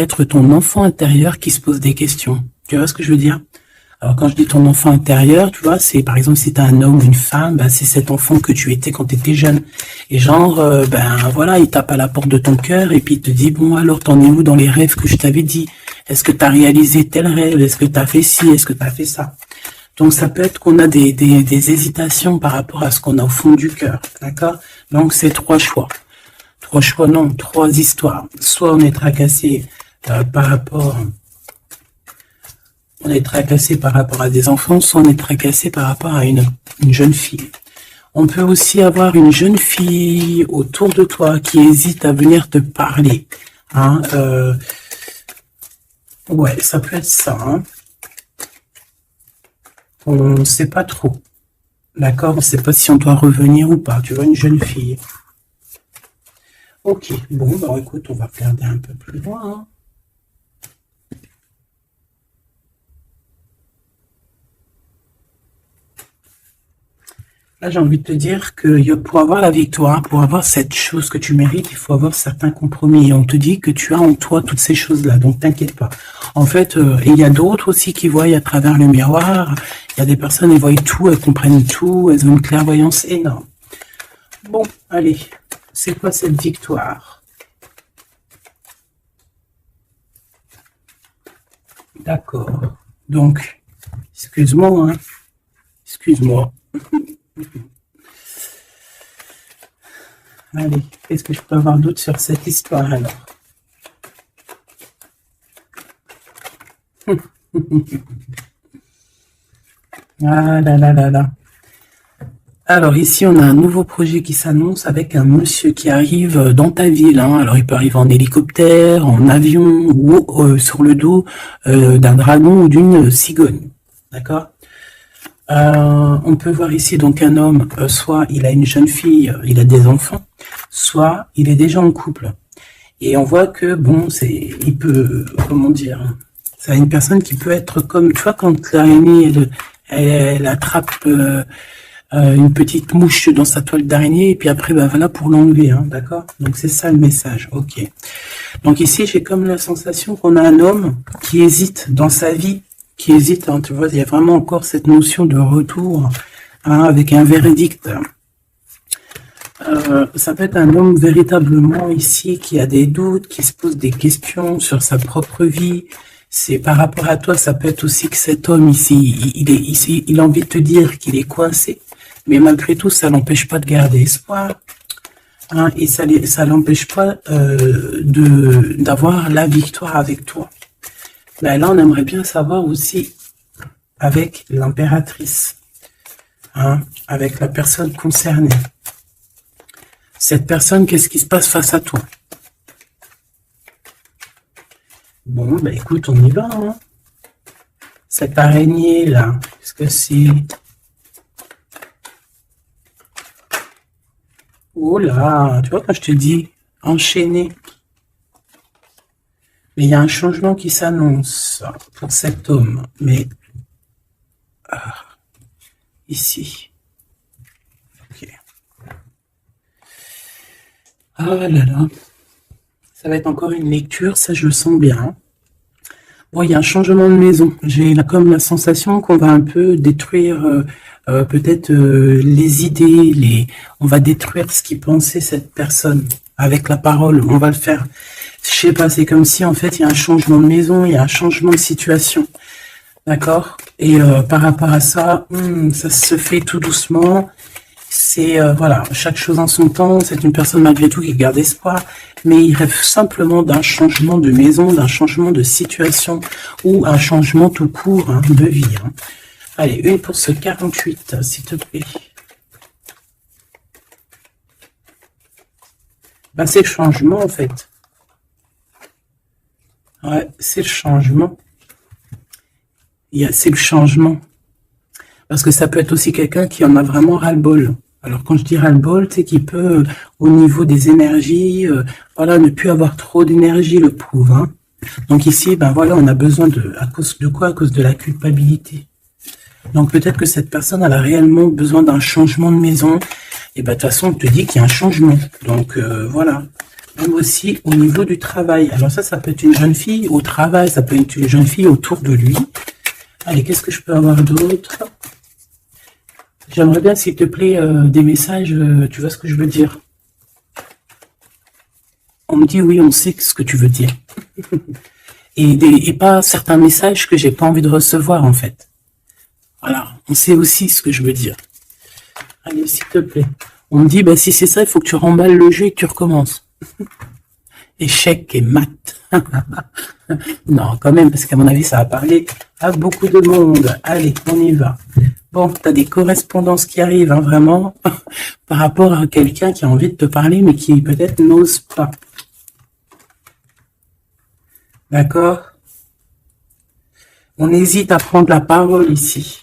être ton enfant intérieur qui se pose des questions. Tu vois ce que je veux dire? Alors quand je dis ton enfant intérieur, tu vois, c'est par exemple si tu as un homme ou une femme, ben, c'est cet enfant que tu étais quand tu étais jeune. Et genre, ben voilà, il tape à la porte de ton cœur et puis il te dit, bon alors t'en es où dans les rêves que je t'avais dit? Est-ce que tu as réalisé tel rêve? Est-ce que tu as fait ci? Est-ce que tu as fait ça? Donc ça peut être qu'on a des hésitations par rapport à ce qu'on a au fond du cœur, d'accord? Donc c'est trois choix. Trois choix, non, trois histoires. Soit on est tracassé par rapport... On est tracassé par rapport à des enfants, soit on est tracassé par rapport à une jeune fille. On peut aussi avoir une jeune fille autour de toi qui hésite à venir te parler. Hein, ouais, ça peut être ça. Hein. On ne sait pas trop. D'accord? On ne sait pas si on doit revenir ou pas. Tu vois, une jeune fille. Ok, bon, bah écoute, on va regarder un peu plus loin. Hein. Là, j'ai envie de te dire que pour avoir la victoire, pour avoir cette chose que tu mérites, il faut avoir certains compromis. Et on te dit que tu as en toi toutes ces choses-là, donc t'inquiète pas. En fait, il y a d'autres aussi qui voient à travers le miroir. Il y a des personnes, elles voient tout, elles comprennent tout, elles ont une clairvoyance énorme. Bon, allez, c'est quoi cette victoire? D'accord. Donc, excuse-moi, hein. Excuse-moi. Allez, qu'est-ce que je peux avoir d'autre sur cette histoire alors? Ah là là là là. Alors ici, on a un nouveau projet qui s'annonce avec un monsieur qui arrive dans ta ville. Hein. Alors il peut arriver en hélicoptère, en avion ou sur le dos d'un dragon ou d'une cigogne. D'accord? On peut voir ici donc un homme, soit il a une jeune fille, il a des enfants, soit il est déjà en couple. Et on voit que, bon, il peut, comment dire, c'est une personne qui peut être comme, tu vois, quand l'araignée, elle attrape une petite mouche dans sa toile d'araignée, et puis après, ben voilà, pour l'enlever, hein, d'accord? Donc c'est ça le message, ok. Donc ici, j'ai comme la sensation qu'on a un homme qui hésite dans sa vie, qui hésite, hein, tu vois, il y a vraiment encore cette notion de retour, hein, avec un verdict. Ça peut être un homme véritablement ici qui a des doutes, qui se pose des questions sur sa propre vie. C'est par rapport à toi, ça peut être aussi que cet homme ici, il a envie de te dire qu'il est coincé, mais malgré tout, ça l'empêche pas de garder espoir. Hein, et ça l'empêche pas d'avoir la victoire avec toi. Ben là, on aimerait bien savoir aussi avec l'impératrice, hein, avec la personne concernée. Cette personne, qu'est-ce qui se passe face à toi? Bon, ben écoute, on y va. Hein. Cette araignée-là, qu'est-ce que c'est? Oh là, tu vois quand je te dis enchaîner. Mais il y a un changement qui s'annonce pour cet homme. Mais ici. Ok. Ah là là. Ça va être encore une lecture, ça je le sens bien. Bon, il y a un changement de maison. J'ai comme la sensation qu'on va un peu détruire peut-être les idées, on va détruire ce qui pensait cette personne avec la parole. On va le faire. Je sais pas, c'est comme si en fait il y a un changement de maison, il y a un changement de situation. D'accord? Et par rapport à ça, ça se fait tout doucement. C'est, voilà, chaque chose en son temps. C'est une personne malgré tout qui garde espoir. Mais il rêve simplement d'un changement de maison, d'un changement de situation ou un changement tout court, hein, de vie. Hein. Allez, une pour ce 48, s'il te plaît. Ben, c'est le changement en fait. Ouais, c'est le changement. C'est le changement. Parce que ça peut être aussi quelqu'un qui en a vraiment ras-le-bol. Alors quand je dis ras-le-bol, c'est qu'il peut, au niveau des énergies, voilà, ne plus avoir trop d'énergie, le prouve. Hein. Donc ici, ben voilà, on a besoin à cause de quoi? À cause de la culpabilité. Donc peut-être que cette personne, elle a réellement besoin d'un changement de maison. Et ben de toute façon, on te dit qu'il y a un changement. Donc voilà. même aussi au niveau du travail. Alors ça peut être une jeune fille au travail, ça peut être une jeune fille autour de lui. Allez, qu'est-ce que je peux avoir d'autre? J'aimerais bien, s'il te plaît, des messages, tu vois ce que je veux dire? On me dit oui, on sait ce que tu veux dire. Et pas certains messages que j'ai pas envie de recevoir, en fait. Voilà, on sait aussi ce que je veux dire. Allez, s'il te plaît. On me dit, bah, si c'est ça, il faut que tu remballes le jeu et que tu recommences. Échec et maths. Non, quand même, parce qu'à mon avis, ça va parler à beaucoup de monde. Allez, on y va. Bon, tu as des correspondances qui arrivent, hein, vraiment, par rapport à quelqu'un qui a envie de te parler, mais qui peut-être n'ose pas. D'accord? On hésite à prendre la parole ici.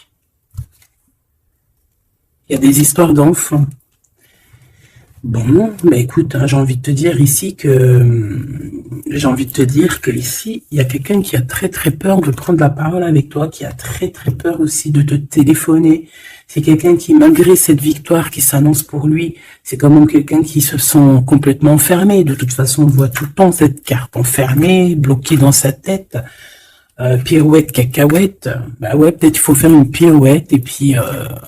Il y a des histoires d'enfants. Bon, bah écoute, hein, j'ai envie de te dire ici ici, il y a quelqu'un qui a très très peur de prendre la parole avec toi, qui a très très peur aussi de te téléphoner. C'est quelqu'un qui, malgré cette victoire qui s'annonce pour lui, c'est quand même quelqu'un qui se sent complètement enfermé. De toute façon, on voit tout le temps cette carte enfermée, bloquée dans sa tête. Pirouette, cacahuète, bah ouais, peut-être il faut faire une pirouette, et puis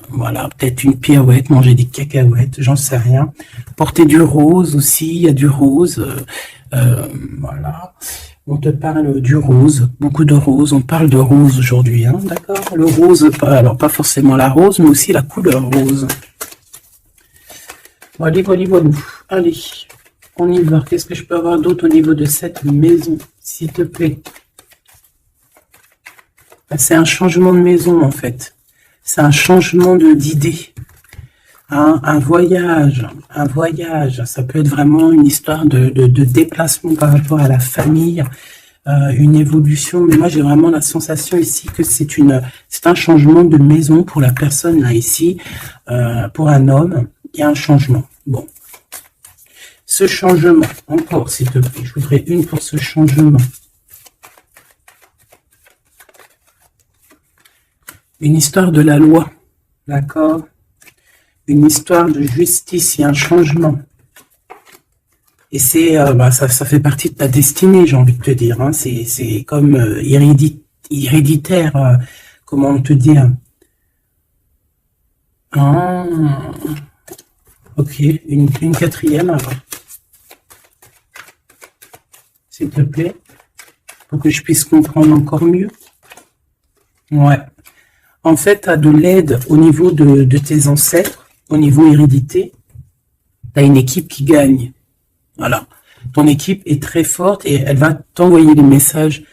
voilà, peut-être une pirouette, manger des cacahuètes, j'en sais rien. Porter du rose aussi, il y a du rose, voilà. On te parle du rose, beaucoup de rose, on parle de rose aujourd'hui, hein, d'accord? Le rose, alors pas forcément la rose, mais aussi la couleur rose. Voilà, allez, on y va. Qu'est-ce que je peux avoir d'autre au niveau de cette maison, s'il te plaît? C'est un changement de maison, en fait. C'est un changement d'idée. Hein, un voyage. Ça peut être vraiment une histoire de déplacement par rapport à la famille, une évolution. Mais moi, j'ai vraiment la sensation ici que c'est un changement de maison pour la personne, là, ici. Pour un homme, il y a un changement. Bon. Ce changement, encore, s'il te plaît. Je voudrais une pour ce changement. Une histoire de la loi, d'accord? Une histoire de justice, il y a un changement. Et c'est, ça fait partie de ta destinée, j'ai envie de te dire. Hein. C'est comme héréditaire, comment on te dit. Ah, ok, une quatrième alors. S'il te plaît, pour que je puisse comprendre encore mieux. Ouais. En fait, tu as de l'aide au niveau de tes ancêtres, au niveau hérédité. Tu as une équipe qui gagne. Voilà. Ton équipe est très forte et elle va t'envoyer les messages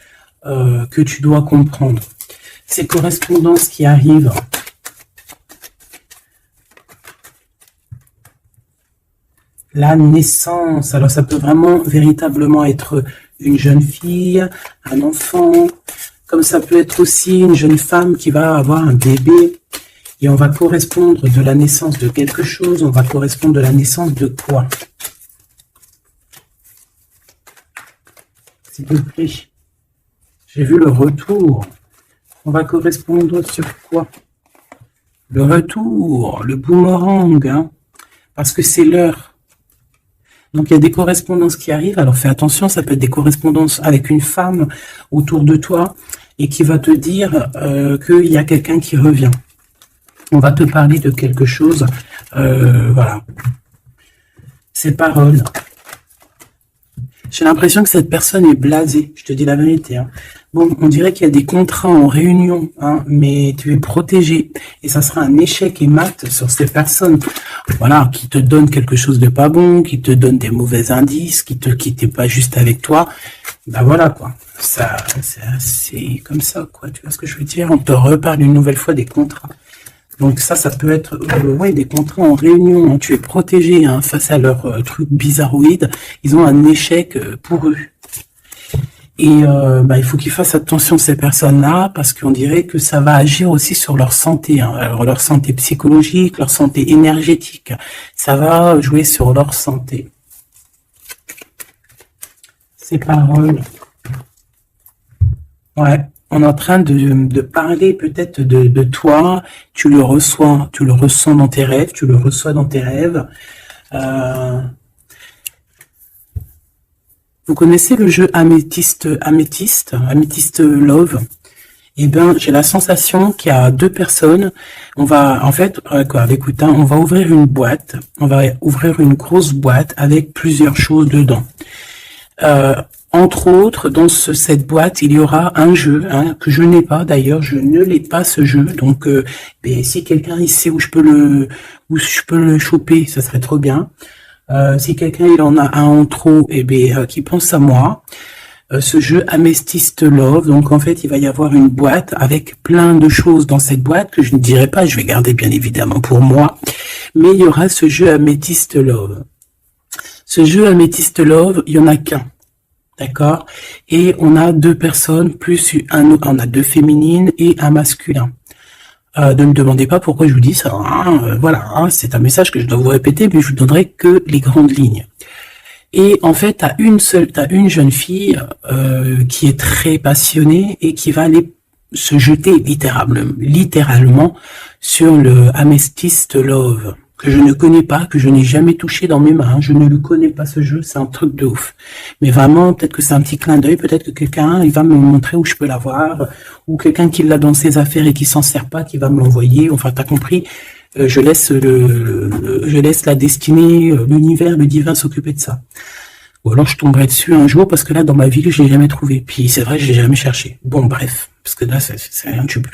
que tu dois comprendre. Ces correspondances qui arrivent. La naissance. Alors, ça peut vraiment, véritablement être une jeune fille, un enfant. Comme ça peut être aussi une jeune femme qui va avoir un bébé et on va correspondre de la naissance de quelque chose, on va correspondre de la naissance de quoi? S'il te plaît. J'ai vu le retour. On va correspondre sur quoi? Le retour, le boomerang, hein, parce que c'est l'heure. Donc, il y a des correspondances qui arrivent. Alors, fais attention, ça peut être des correspondances avec une femme autour de toi et qui va te dire qu'il y a quelqu'un qui revient. On va te parler de quelque chose. Voilà. Ces paroles. J'ai l'impression que cette personne est blasée. Je te dis la vérité. Hein. Bon, on dirait qu'il y a des contrats en réunion, hein, mais tu es protégé. Et ça sera un échec et mat sur ces personnes, voilà, qui te donnent quelque chose de pas bon, qui te donnent des mauvais indices, qui te quittent pas juste avec toi. Ben voilà, quoi. Ça, c'est comme ça, quoi. Tu vois ce que je veux dire? On te reparle une nouvelle fois des contrats. Donc ça peut être ouais, des contrats en réunion. Hein. Tu es protégé hein, face à leurs trucs bizarroïdes. Ils ont un échec pour eux. Et il faut qu'ils fassent attention ces personnes-là parce qu'on dirait que ça va agir aussi sur leur santé. Hein. Alors leur santé psychologique, leur santé énergétique. Ça va jouer sur leur santé. Ces paroles. Ouais. On est en train de parler peut-être de toi, tu le ressens dans tes rêves, Vous connaissez le jeu Améthyste Love? Eh bien, j'ai la sensation qu'il y a deux personnes. On va, en fait, écoute, hein, on va ouvrir une boîte. On va ouvrir une grosse boîte avec plusieurs choses dedans. Entre autres, dans cette boîte, il y aura un jeu que je n'ai pas. D'ailleurs, je ne l'ai pas ce jeu. Donc, si quelqu'un ici où je peux le choper, ça serait trop bien. Si quelqu'un il en a un en trop, qui pense à moi. Ce jeu Amethyst Love, donc en fait il va y avoir une boîte avec plein de choses dans cette boîte que je ne dirai pas, je vais garder bien évidemment pour moi, mais il y aura ce jeu Amethyst Love. Ce jeu Amethyst Love, il y en a qu'un, d'accord? Et on a deux personnes, plus on a deux féminines et un masculin. Ne me demandez pas pourquoi je vous dis ça, voilà, c'est un message que je dois vous répéter, mais je vous donnerai que les grandes lignes. Et en fait, t'as une jeune fille qui est très passionnée et qui va aller se jeter littéralement sur le Amethyst Love, que je ne connais pas, que je n'ai jamais touché dans mes mains. Je ne le connais pas ce jeu, c'est un truc de ouf. Mais vraiment, peut-être que c'est un petit clin d'œil, peut-être que quelqu'un, il va me montrer où je peux l'avoir, ou quelqu'un qui l'a dans ses affaires et qui s'en sert pas, qui va me l'envoyer. Enfin, t'as compris. Je laisse la destinée, l'univers, le divin s'occuper de ça. Ou alors je tomberai dessus un jour parce que là dans ma vie je l'ai jamais trouvé. Puis c'est vrai je l'ai jamais cherché. Bon bref, parce que là c'est rien du tout.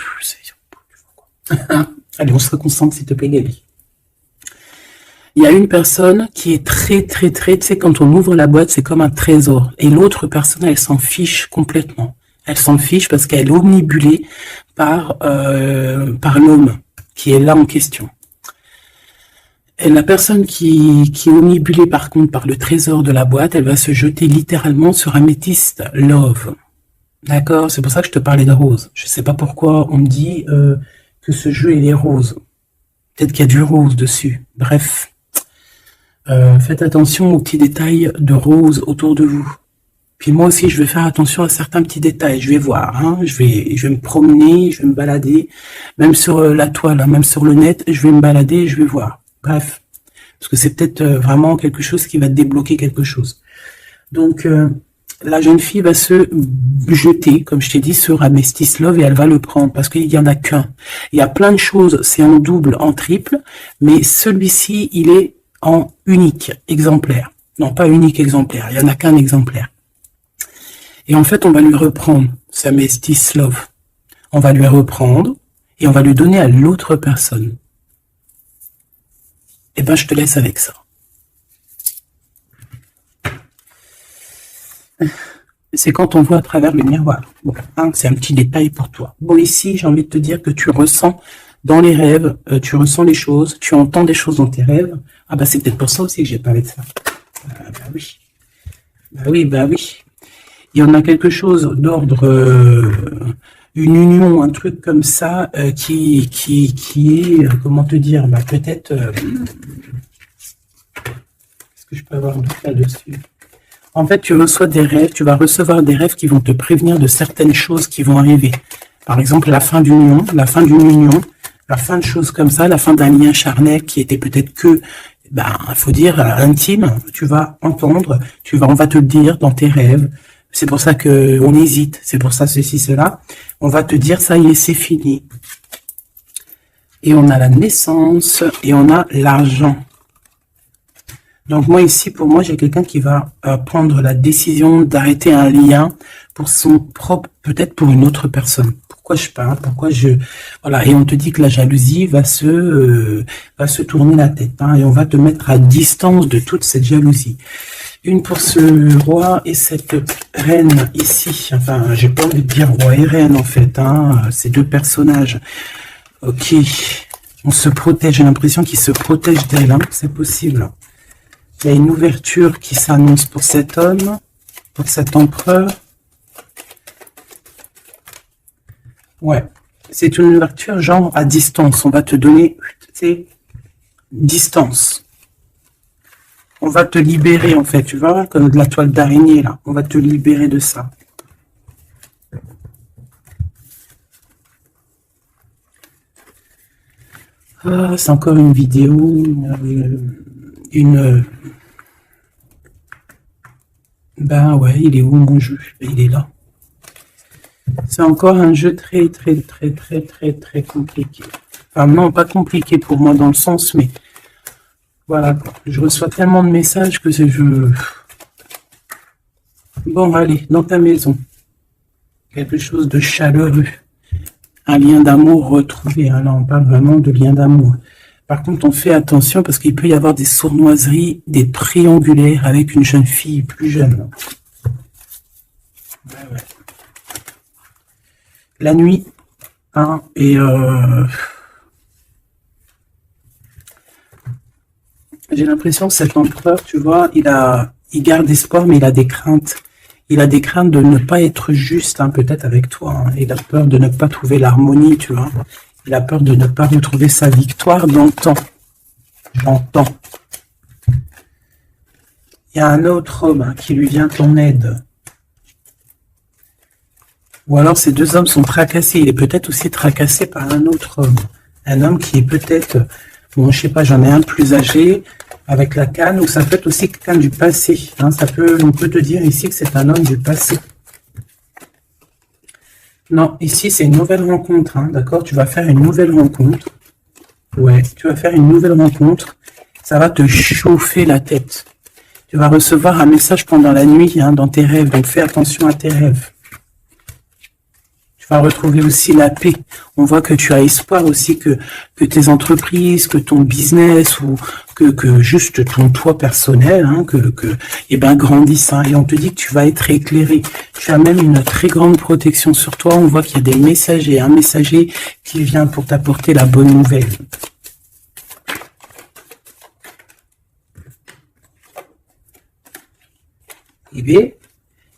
Allez on se reconcentre s'il te plaît Gabi. Il y a une personne qui est très, tu sais quand on ouvre la boîte c'est comme un trésor. Et l'autre personne elle s'en fiche complètement. Elle s'en fiche parce qu'elle est omnibulée par l'homme qui est là en question. Et la personne qui est omnibulée par contre par le trésor de la boîte, elle va se jeter littéralement sur Amethyst Love. D'accord? C'est pour ça que je te parlais de rose. Je sais pas pourquoi on me dit que ce jeu il est rose. Peut-être qu'il y a du rose dessus. Bref. Faites attention aux petits détails de rose autour de vous. Puis moi aussi, je vais faire attention à certains petits détails. Je vais voir, je vais me promener, je vais me balader, même sur la toile, même sur le net, je vais me balader et je vais voir. Bref, parce que c'est peut-être vraiment quelque chose qui va débloquer quelque chose. Donc, la jeune fille va se jeter, comme je t'ai dit, sur Amethyst Love et elle va le prendre parce qu'il y en a qu'un. Il y a plein de choses, c'est en double, en triple, mais celui-ci, il est en unique exemplaire. Non, pas unique exemplaire, il n'y en a qu'un exemplaire. Et en fait, on va lui reprendre sa Amethyst Love. On va lui reprendre et on va lui donner à l'autre personne. Eh ben, je te laisse avec ça. C'est quand on voit à travers le miroir. Bon, c'est un petit détail pour toi. Bon, ici, j'ai envie de te dire que tu ressens dans les rêves, tu ressens les choses, tu entends des choses dans tes rêves. Ah bah, c'est peut-être pour ça aussi que j'ai parlé de ça. Bah oui. Bah oui, bah oui. Il y en a quelque chose d'ordre, une union, un truc comme ça, qui est, comment te dire, bah peut-être, est-ce que je peux avoir un truc là-dessus? En fait, tu reçois des rêves, tu vas recevoir des rêves qui vont te prévenir de certaines choses qui vont arriver. Par exemple, la fin d'une union, la fin de choses comme ça, la fin d'un lien charnel qui était peut-être que, faut dire, intime, tu vas entendre, on va te le dire dans tes rêves. C'est pour ça que on hésite, c'est pour ça ceci, cela. On va te dire, ça y est, c'est fini. Et on a la naissance, et on a l'argent. Donc moi ici, pour moi, j'ai quelqu'un qui va prendre la décision d'arrêter un lien pour son propre, peut-être pour une autre personne. Pourquoi je parle, voilà. Et on te dit que la jalousie va se tourner la tête, et on va te mettre à distance de toute cette jalousie. Une pour ce roi et cette reine ici. Enfin, j'ai pas envie de dire roi et reine en fait. Ces deux personnages. Ok. On se protège. J'ai l'impression qu'ils se protègent d'elle. C'est possible. Il y a une ouverture qui s'annonce pour cet homme, pour cet empereur. Ouais. C'est une ouverture genre à distance. On va te donner, distance. On va te libérer, en fait, tu vois, comme de la toile d'araignée, là. On va te libérer de ça. Ah, c'est encore une vidéo, Ben ouais, il est où mon jeu? Il est là. C'est encore un jeu très compliqué. Enfin non, pas compliqué pour moi dans le sens, mais voilà, je reçois tellement de messages que c'est je... Bon, allez, dans ta maison, quelque chose de chaleureux, un lien d'amour retrouvé. Hein, là, on parle vraiment de lien d'amour. Par contre, on fait attention parce qu'il peut y avoir des sournoiseries, des triangulaires avec une jeune fille plus jeune. Ouais. La nuit, hein, et j'ai l'impression que cet empereur, tu vois, il garde espoir, mais il a des craintes. Il a des craintes de ne pas être juste, hein, peut-être avec toi. Hein. Il a peur de ne pas trouver l'harmonie, tu vois. Il a peur de ne pas retrouver sa victoire dans le temps. J'entends. Il y a un autre homme hein, qui lui vient en aide. Ou alors ces deux hommes sont tracassés. Il est peut-être aussi tracassé par un autre homme. Un homme qui est peut-être, bon, je sais pas, j'en ai un plus âgé, avec la canne, ou ça peut être aussi quelqu'un du passé. Hein, on peut te dire ici que c'est un homme du passé. Non, ici c'est une nouvelle rencontre, hein, d'accord? Tu vas faire une nouvelle rencontre. Ouais, tu vas faire une nouvelle rencontre. Ça va te chauffer la tête. Tu vas recevoir un message pendant la nuit, hein, dans tes rêves. Donc fais attention à tes rêves. Tu vas retrouver aussi la paix. On voit que tu as espoir aussi que tes entreprises, que ton business ou que juste ton toi personnel, hein, grandisse. Hein, et on te dit que tu vas être éclairé. Tu as même une très grande protection sur toi. On voit qu'il y a des messagers, un messager qui vient pour t'apporter la bonne nouvelle. Et bien,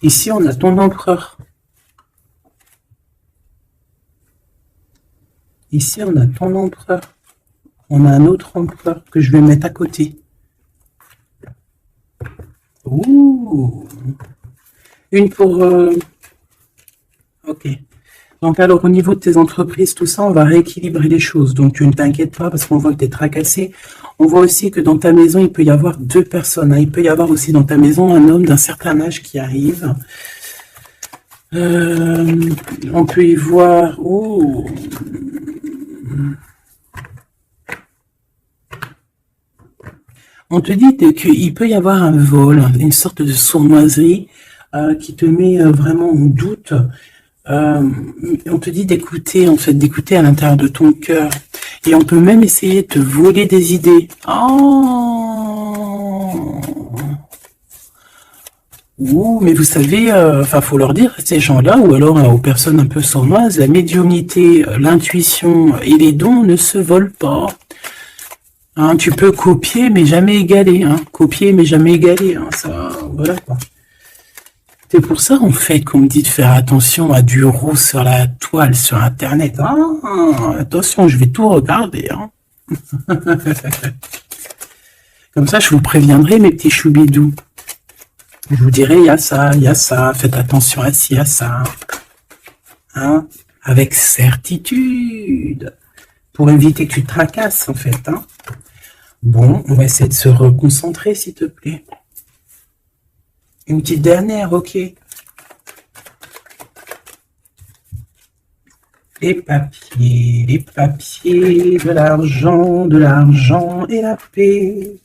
ici on a ton empereur. Ici, on a ton empereur. On a un autre empereur que je vais mettre à côté. Ouh. Une pour... Ok. Donc alors, au niveau de tes entreprises, tout ça, on va rééquilibrer les choses. Donc, tu ne t'inquiètes pas parce qu'on voit que tu es tracassé. On voit aussi que dans ta maison, il peut y avoir deux personnes. Hein. Il peut y avoir aussi dans ta maison un homme d'un certain âge qui arrive. On peut y voir... Oh. On te dit qu'il peut y avoir un vol, une sorte de sournoiserie qui te met vraiment en doute. On te dit d'écouter, en fait, d'écouter à l'intérieur de ton cœur. Et on peut même essayer de te voler des idées. Oh. Ouh, mais vous savez, faut leur dire, ces gens-là, ou alors aux personnes un peu sournoises, la médiumnité, l'intuition et les dons ne se volent pas. Hein, tu peux copier, mais jamais égaler. Hein. Copier, mais jamais égaler. Hein. Ça, voilà quoi. C'est pour ça, en fait, qu'on me dit de faire attention à du roux sur la toile, sur Internet. Ah, attention, je vais tout regarder. Hein. Comme ça, je vous préviendrai, mes petits choubidous. Je vous dirai, il y a ça, faites attention à ci, à ça. Hein, avec certitude. Pour éviter que tu te tracasses, en fait. Hein. Bon, on va essayer de se reconcentrer, s'il te plaît. Une petite dernière, ok. Les papiers, de l'argent et la paix.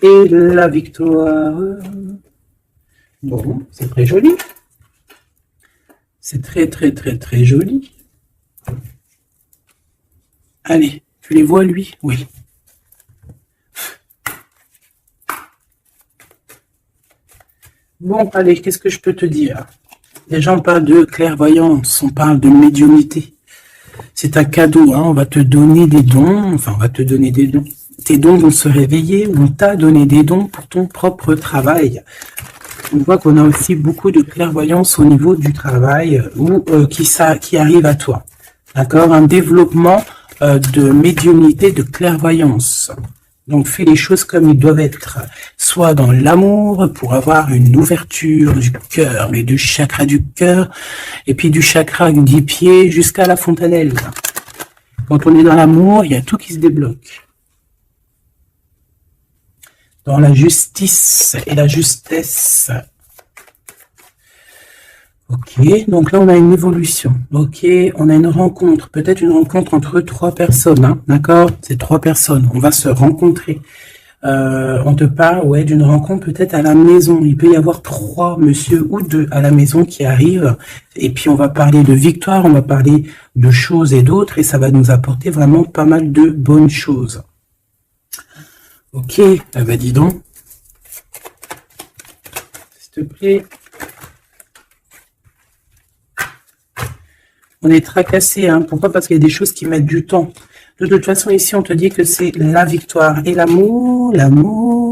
Et la victoire. Bon, c'est très joli. C'est très joli. Allez, tu les vois, lui? Oui. Bon, allez, qu'est-ce que je peux te dire? Déjà, on parle de clairvoyance, on parle de médiumnité. C'est un cadeau, hein, on va te donner des dons, enfin, on va te donner des dons. Tes dons vont se réveiller, on t'a donné des dons pour ton propre travail. On voit qu'on a aussi beaucoup de clairvoyance au niveau du travail qui arrive à toi. D'accord? Un développement de médiumnité, de clairvoyance. Donc, fais les choses comme ils doivent être. Soit dans l'amour, pour avoir une ouverture du cœur, mais du chakra du cœur, et puis du chakra du pied jusqu'à la fontanelle. Quand on est dans l'amour, il y a tout qui se débloque. Dans la justice et la justesse. Ok, donc là on a une évolution. Ok, on a une rencontre, peut-être une rencontre entre trois personnes, hein, d'accord? C'est trois personnes, on va se rencontrer. On te parle, ouais, d'une rencontre peut-être à la maison. Il peut y avoir trois monsieur ou deux à la maison qui arrivent. Et puis on va parler de victoire, on va parler de choses et d'autres, et ça va nous apporter vraiment pas mal de bonnes choses. Ok, ah bah dis donc. S'il te plaît. On est tracassé, hein. Pourquoi? Parce qu'il y a des choses qui mettent du temps. De toute façon, ici, on te dit que c'est la victoire. Et l'amour,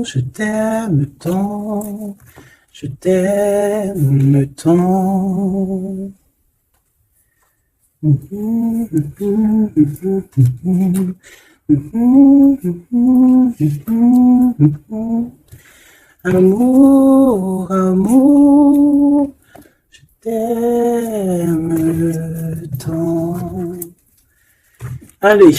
je t'aime tant, je t'aime tant. Amour, amour, je t'aime tant. Allez.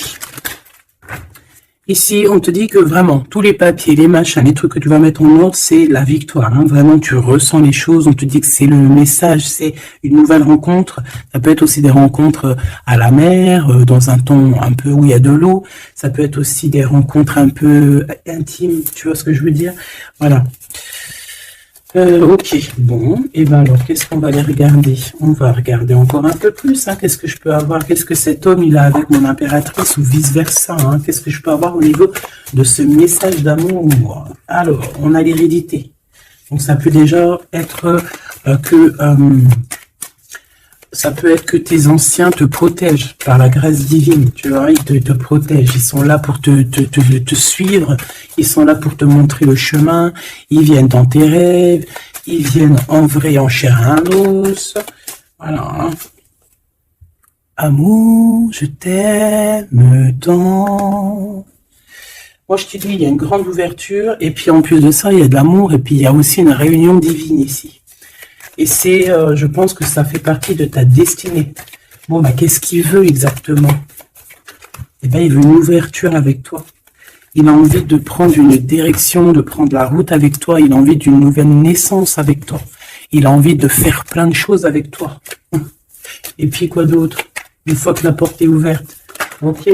Ici, on te dit que vraiment, tous les papiers, les machins, les trucs que tu vas mettre en ordre, c'est la victoire. Hein. Vraiment, tu ressens les choses. On te dit que c'est le message, c'est une nouvelle rencontre. Ça peut être aussi des rencontres à la mer, dans un ton un peu où il y a de l'eau. Ça peut être aussi des rencontres un peu intimes. Tu vois ce que je veux dire? Voilà. Ok, bon, et ben alors, qu'est-ce qu'on va aller regarder? On va regarder encore un peu plus, hein. Qu'est-ce que je peux avoir? Qu'est-ce que cet homme, il a avec mon impératrice ou vice-versa, hein? Qu'est-ce que je peux avoir au niveau de ce message d'amour? Alors, on a l'hérédité. Donc, ça peut déjà être ça peut être que tes anciens te protègent par la grâce divine, tu vois, ils te protègent, ils sont là pour te suivre, ils sont là pour te montrer le chemin, ils viennent dans tes rêves, ils viennent en vrai, en chair et en os, voilà. Amour, je t'aime tant. Moi, je te dis, il y a une grande ouverture, et puis en plus de ça, il y a de l'amour, et puis il y a aussi une réunion divine ici. Et c'est, je pense que ça fait partie de ta destinée. Bon, bah, qu'est-ce qu'il veut exactement? Eh bien, il veut une ouverture avec toi. Il a envie de prendre une direction, de prendre la route avec toi. Il a envie d'une nouvelle naissance avec toi. Il a envie de faire plein de choses avec toi. Et puis, quoi d'autre? Une fois que la porte est ouverte. Ok.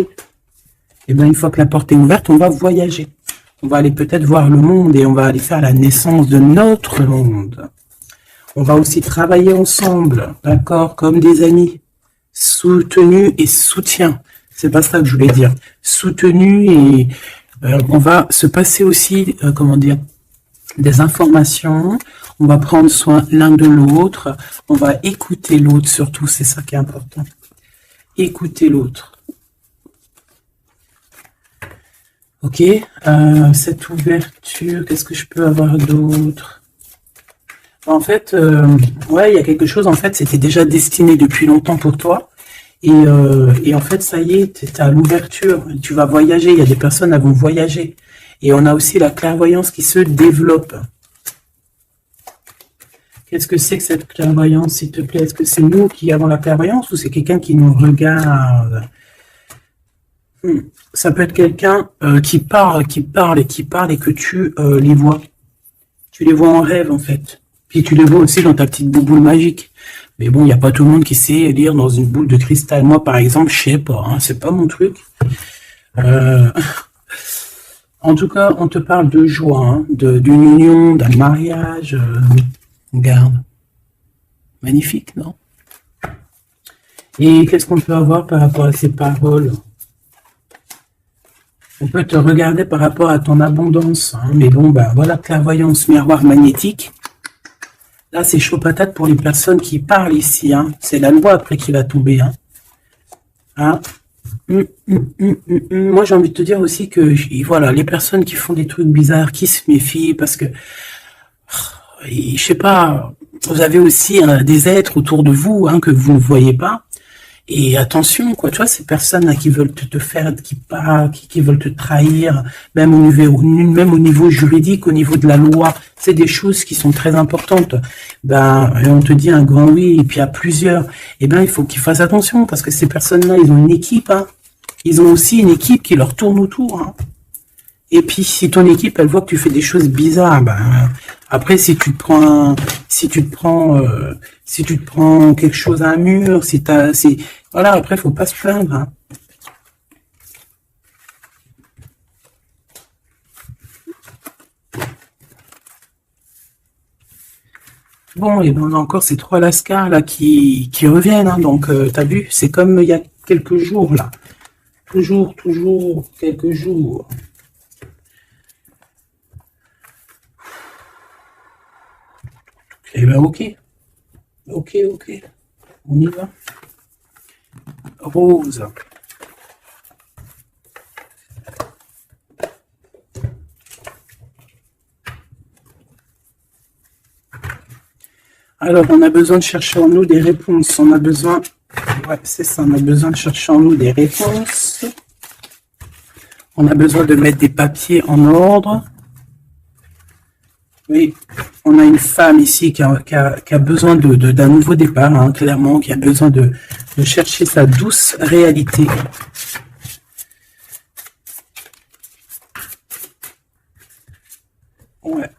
Eh bien, une fois que la porte est ouverte, on va voyager. On va aller peut-être voir le monde et on va aller faire la naissance de notre monde. On va aussi travailler ensemble, d'accord, comme des amis, soutenus et soutien. C'est pas ça que je voulais dire. Soutenus et on va se passer aussi, comment dire, des informations. On va prendre soin l'un de l'autre. On va écouter l'autre surtout, c'est ça qui est important. Écouter l'autre. Ok, cette ouverture, qu'est-ce que je peux avoir d'autre? En fait, ouais, il y a quelque chose, en fait, c'était déjà destiné depuis longtemps pour toi. Et en fait, ça y est, tu es à l'ouverture, tu vas voyager, il y a des personnes qui vont voyager. Et on a aussi la clairvoyance qui se développe. Qu'est-ce que c'est que cette clairvoyance, s'il te plaît? Est-ce que c'est nous qui avons la clairvoyance ou c'est quelqu'un qui nous regarde? Ça peut être quelqu'un qui parle et que tu les vois. Tu les vois en rêve, en fait. Puis tu les vois aussi dans ta petite bouboule magique. Mais bon, il n'y a pas tout le monde qui sait lire dans une boule de cristal. Moi, par exemple, je sais pas, hein, c'est pas mon truc. En tout cas, on te parle de joie, hein, d'une union, d'un mariage. Regarde. Magnifique, non? Et qu'est-ce qu'on peut avoir par rapport à ces paroles? On peut te regarder par rapport à ton abondance. Hein, mais bon, bah voilà, clairvoyance, miroir magnétique. Là, c'est chaud patate pour les personnes qui parlent ici. Hein. C'est la loi après qui va tomber. Hein. Hein. Moi, j'ai envie de te dire aussi que voilà, les personnes qui font des trucs bizarres, qui se méfient, parce que, je sais pas, vous avez aussi des êtres autour de vous que vous ne voyez pas. Et attention, quoi, tu vois, ces personnes qui veulent te faire, qui veulent te trahir, même au niveau juridique, au niveau de la loi, c'est des choses qui sont très importantes. Ben, on te dit un grand oui, et puis à plusieurs. Eh ben, il faut qu'ils fassent attention, parce que ces personnes-là, ils ont une équipe, hein. Ils ont aussi une équipe qui leur tourne autour, hein. Et puis, si ton équipe, elle voit que tu fais des choses bizarres, ben, Après, si tu te prends quelque chose à un mur, voilà, après, faut pas se plaindre, hein. Bon, et ben on a encore ces 3 lascars là qui reviennent, hein, donc t'as vu, c'est comme il y a quelques jours là. Toujours quelques jours. Eh ben ok, on y va. Rose. Alors, on a besoin de chercher en nous des réponses. On a besoin, ouais, c'est ça, on a besoin de chercher en nous des réponses. On a besoin de mettre des papiers en ordre. Oui, on a une femme ici qui a besoin d'un nouveau départ, hein, clairement, qui a besoin de chercher sa douce réalité. Ouais,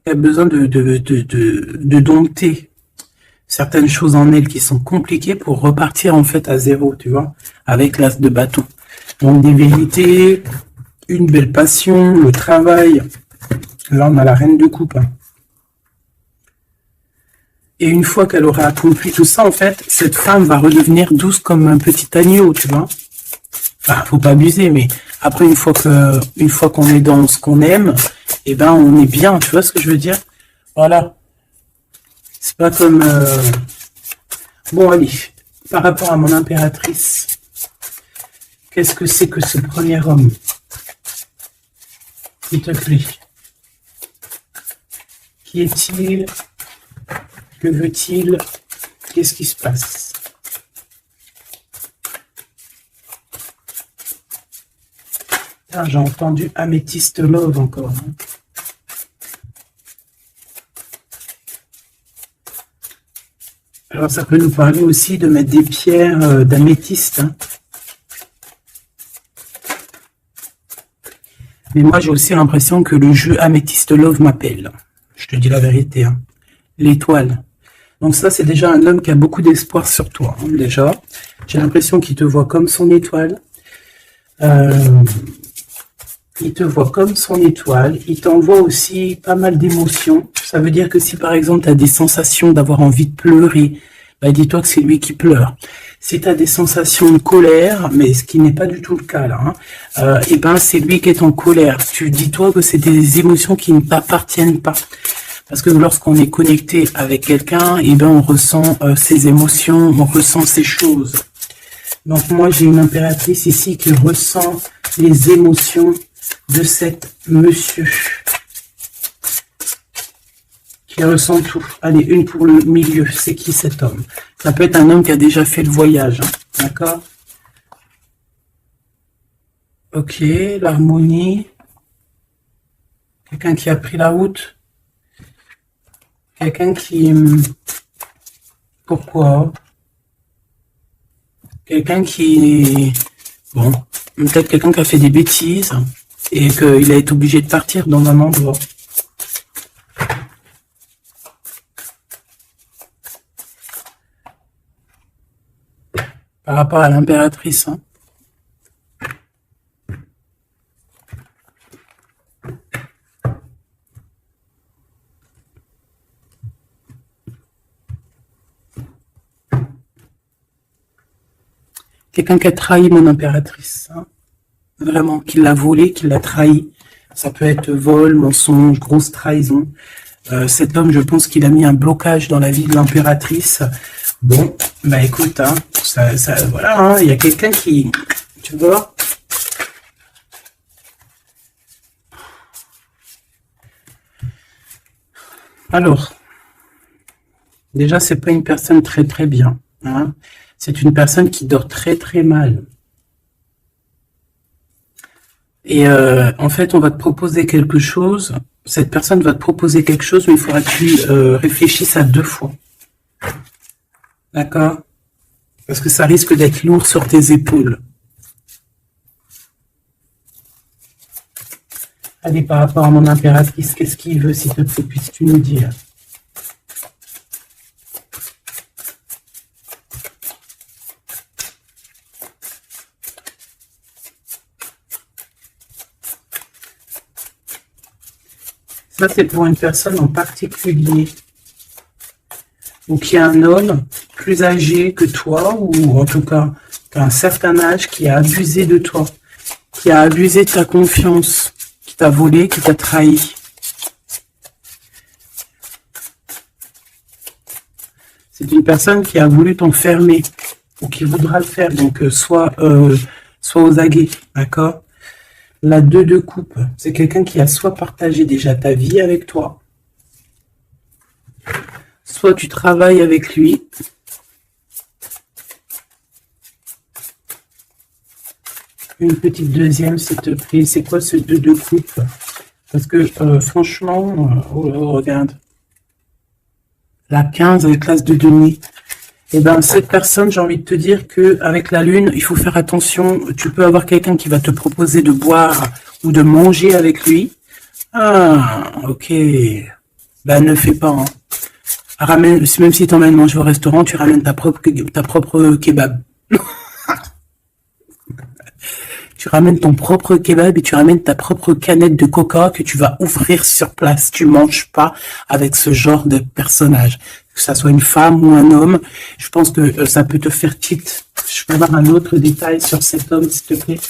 qui a besoin de dompter certaines choses en elle qui sont compliquées pour repartir en fait à zéro, tu vois, avec l'as de bâton. Donc des vérités, une belle passion, le travail. Là, on a la reine de coupe. Et une fois qu'elle aura accompli tout ça, en fait, cette femme va redevenir douce comme un petit agneau, tu vois. Enfin, faut pas abuser, mais après, une fois qu'on est dans ce qu'on aime, eh ben, on est bien, tu vois ce que je veux dire? Voilà. C'est pas comme... Bon, allez, par rapport à mon impératrice, qu'est-ce que c'est que ce premier homme? S'il te plaît. Qui est-il? Que veut-il? Qu'est-ce qui se passe? Ah, j'ai entendu Améthyste Love encore. Hein. Alors ça peut nous parler aussi de mettre des pierres d'améthyste. Hein. Mais moi j'ai aussi l'impression que le jeu Améthyste Love m'appelle. Je te dis la vérité. Hein. L'étoile. Donc ça c'est déjà un homme qui a beaucoup d'espoir sur toi. Hein, déjà. J'ai l'impression qu'il te voit comme son étoile. Il te voit comme son étoile. Il t'envoie aussi pas mal d'émotions. Ça veut dire que si par exemple tu as des sensations d'avoir envie de pleurer, bah, dis-toi que c'est lui qui pleure. Si tu as des sensations de colère, mais ce qui n'est pas du tout le cas là, hein, et ben c'est lui qui est en colère. Tu dis-toi que c'est des émotions qui ne t'appartiennent pas. Parce que lorsqu'on est connecté avec quelqu'un, et ben on ressent ses émotions, on ressent ces choses. Donc moi j'ai une impératrice ici qui ressent les émotions de cet monsieur. Qui ressent tout. Allez, une pour le milieu. C'est qui cet homme? Ça peut être un homme qui a déjà fait le voyage. Hein. D'accord? Ok, l'harmonie. Quelqu'un qui a pris la route. Quelqu'un qui... Pourquoi? Quelqu'un qui... Bon, peut-être quelqu'un qui a fait des bêtises et qu'il a été obligé de partir dans un endroit. Par rapport à l'impératrice. Hein. Quelqu'un qui a trahi mon impératrice. Hein. Vraiment, qui l'a volé, qui l'a trahi. Ça peut être vol, mensonge, grosse trahison. Cet homme, je pense qu'il a mis un blocage dans la vie de l'impératrice. Bon, bah écoute, hein, voilà, hein, il y a quelqu'un qui, tu vois, alors, déjà, c'est pas une personne très très bien, hein, c'est une personne qui dort très très mal. Et en fait, on va te proposer quelque chose, cette personne va te proposer quelque chose, mais il faudra que tu réfléchisses à 2 fois. D'accord? Parce que ça risque d'être lourd sur tes épaules. Allez, par rapport à mon impératrice, qu'est-ce qu'il veut, s'il te plaît, puisses-tu nous dire? Ça, c'est pour une personne en particulier. Ou qui est un homme plus âgé que toi, ou en tout cas, qu'à un certain âge, qui a abusé de toi, qui a abusé de ta confiance, qui t'a volé, qui t'a trahi. C'est une personne qui a voulu t'enfermer, ou qui voudra le faire, donc soit aux aguets, d'accord? La 2 de coupe, c'est quelqu'un qui a soit partagé déjà ta vie avec toi, soit tu travailles avec lui. Une petite deuxième, s'il te plaît. C'est quoi ce 2 de coupe? Parce que franchement, regarde. La 15 avec l'as de denier. Et ben cette personne, j'ai envie de te dire que avec la lune, il faut faire attention. Tu peux avoir quelqu'un qui va te proposer de boire ou de manger avec lui. Ah, ok. Ben ne fais pas. Hein. Ramène, même si tu emmènes manger au restaurant, tu ramènes ta propre kebab. Tu ramènes ton propre kebab et tu ramènes ta propre canette de coca que tu vas ouvrir sur place. Tu manges pas avec ce genre de personnage. Que ça soit une femme ou un homme, je pense que ça peut te faire tilt. Je peux avoir un autre détail sur cet homme, s'il te plaît.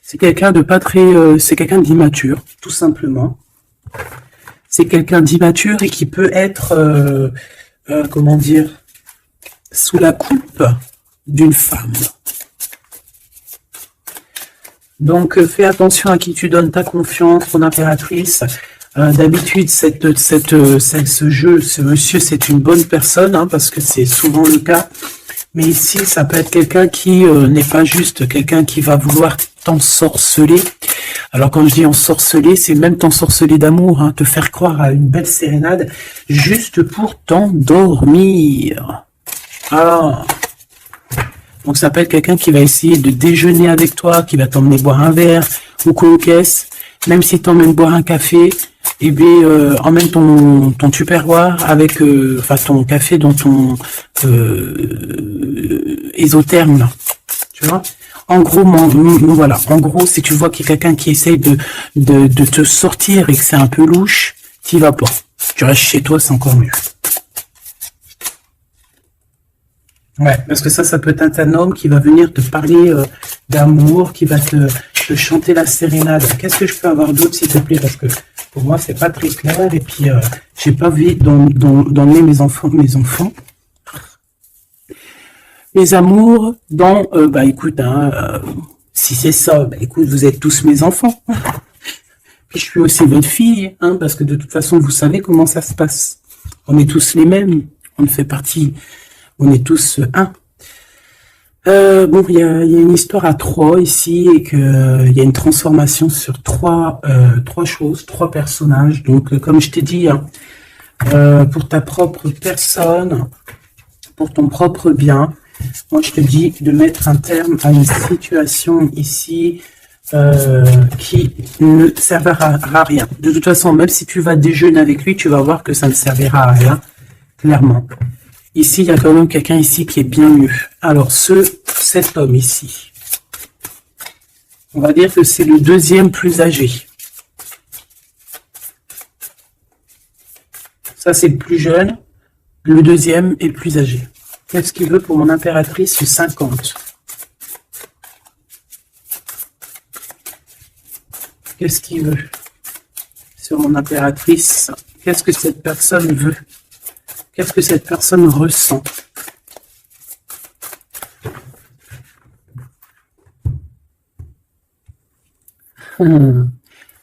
C'est quelqu'un de pas très... c'est quelqu'un d'immature, tout simplement. C'est quelqu'un d'immature et qui peut être... comment dire, sous la coupe d'une femme. Donc fais attention à qui tu donnes ta confiance, ton impératrice. D'habitude, ce monsieur, c'est une bonne personne, hein, parce que c'est souvent le cas. Mais ici, ça peut être quelqu'un qui n'est pas juste quelqu'un qui va vouloir t'ensorceler. Alors quand je dis ensorceler, c'est même t'ensorceler d'amour, hein, te faire croire à une belle sérénade, juste pour t'endormir. Ah. Donc ça peut être quelqu'un qui va essayer de déjeuner avec toi, qui va t'emmener boire un verre, ou coquesse, même si t'emmènes boire un café, et bien emmène ton tupperware avec, enfin ton café dans ton ésotherme là, tu vois. En gros, voilà. En gros, si tu vois qu'il y a quelqu'un qui essaye de te sortir et que c'est un peu louche, t'y vas pas. Tu restes chez toi, c'est encore mieux. Ouais, parce que ça peut être un homme qui va venir te parler d'amour, qui va te chanter la sérénade. Qu'est-ce que je peux avoir d'autre, s'il te plaît? Parce que pour moi, c'est pas très clair. Et puis, j'ai pas envie d'emmener mes enfants. Mes amours dans... bah écoute, hein, si c'est ça, bah écoute, vous êtes tous mes enfants. Puis je suis aussi votre fille, hein, parce que de toute façon, vous savez comment ça se passe. On est tous les mêmes. On fait partie... On est tous un. Bon, il y a une histoire à 3 ici et que il y a une transformation sur trois choses, 3 personnages. Donc, comme je t'ai dit, hein, pour ta propre personne, pour ton propre bien, moi je te dis de mettre un terme à une situation ici qui ne servira à rien. De toute façon, même si tu vas déjeuner avec lui, tu vas voir que ça ne servira à rien, clairement. Ici, il y a quand même quelqu'un ici qui est bien mieux. Alors, cet homme ici, on va dire que c'est le deuxième plus âgé. Ça, c'est le plus jeune. Le deuxième est le plus âgé. Qu'est-ce qu'il veut pour mon impératrice 50? Qu'est-ce qu'il veut sur mon impératrice? Qu'est-ce que cette personne veut? Qu'est-ce que cette personne ressent?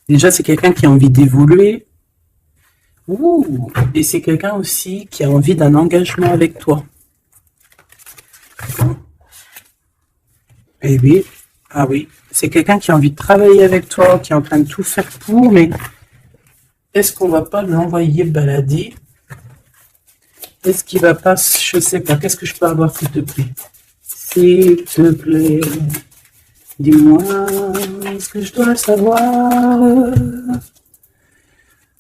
Déjà, c'est quelqu'un qui a envie d'évoluer. Et c'est quelqu'un aussi qui a envie d'un engagement avec toi. Eh oui, ah oui, c'est quelqu'un qui a envie de travailler avec toi, qui est en train de tout faire pour, mais est-ce qu'on va pas l'envoyer balader? Est-ce qu'il va pas, je sais pas, qu'est-ce que je peux avoir, s'il te plaît? S'il te plaît. Dis-moi ce que je dois savoir.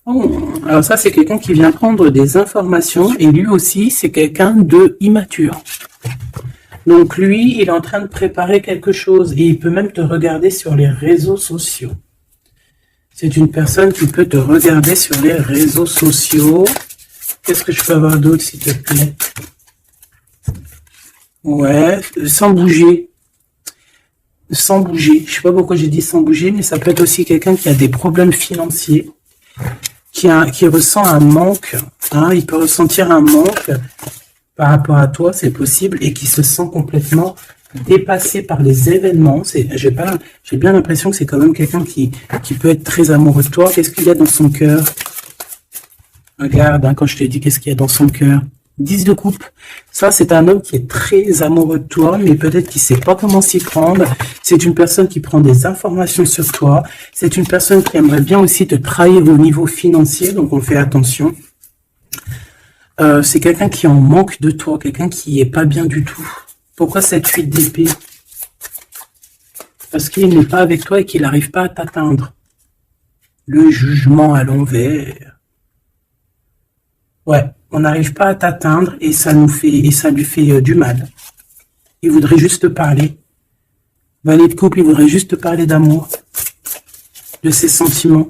Oh, alors ça, c'est quelqu'un qui vient prendre des informations et lui aussi, c'est quelqu'un de immature. Donc lui, il est en train de préparer quelque chose et il peut même te regarder sur les réseaux sociaux. C'est une personne qui peut te regarder sur les réseaux sociaux. Qu'est-ce que je peux avoir d'autre, s'il te plaît? Ouais, sans bouger. Sans bouger. Je sais pas pourquoi j'ai dit sans bouger, mais ça peut être aussi quelqu'un qui a des problèmes financiers, qui ressent un manque. Hein, il peut ressentir un manque par rapport à toi, c'est possible, et qui se sent complètement dépassé par les événements. J'ai bien l'impression que c'est quand même quelqu'un qui peut être très amoureux de toi. Qu'est-ce qu'il y a dans son cœur? Regarde, hein, quand je te dis qu'est-ce qu'il y a dans son cœur. 10 de coupe. Ça, c'est un homme qui est très amoureux de toi, mais peut-être qu'il sait pas comment s'y prendre. C'est une personne qui prend des informations sur toi. C'est une personne qui aimerait bien aussi te trahir au niveau financier, donc on fait attention. C'est quelqu'un qui en manque de toi, quelqu'un qui est pas bien du tout. Pourquoi cette 8 d'épée? Parce qu'il n'est pas avec toi et qu'il n'arrive pas à t'atteindre. Le jugement à l'envers. Ouais, on n'arrive pas à t'atteindre et ça lui fait du mal. Il voudrait juste te parler. Valet de couple, il voudrait juste te parler d'amour, de ses sentiments.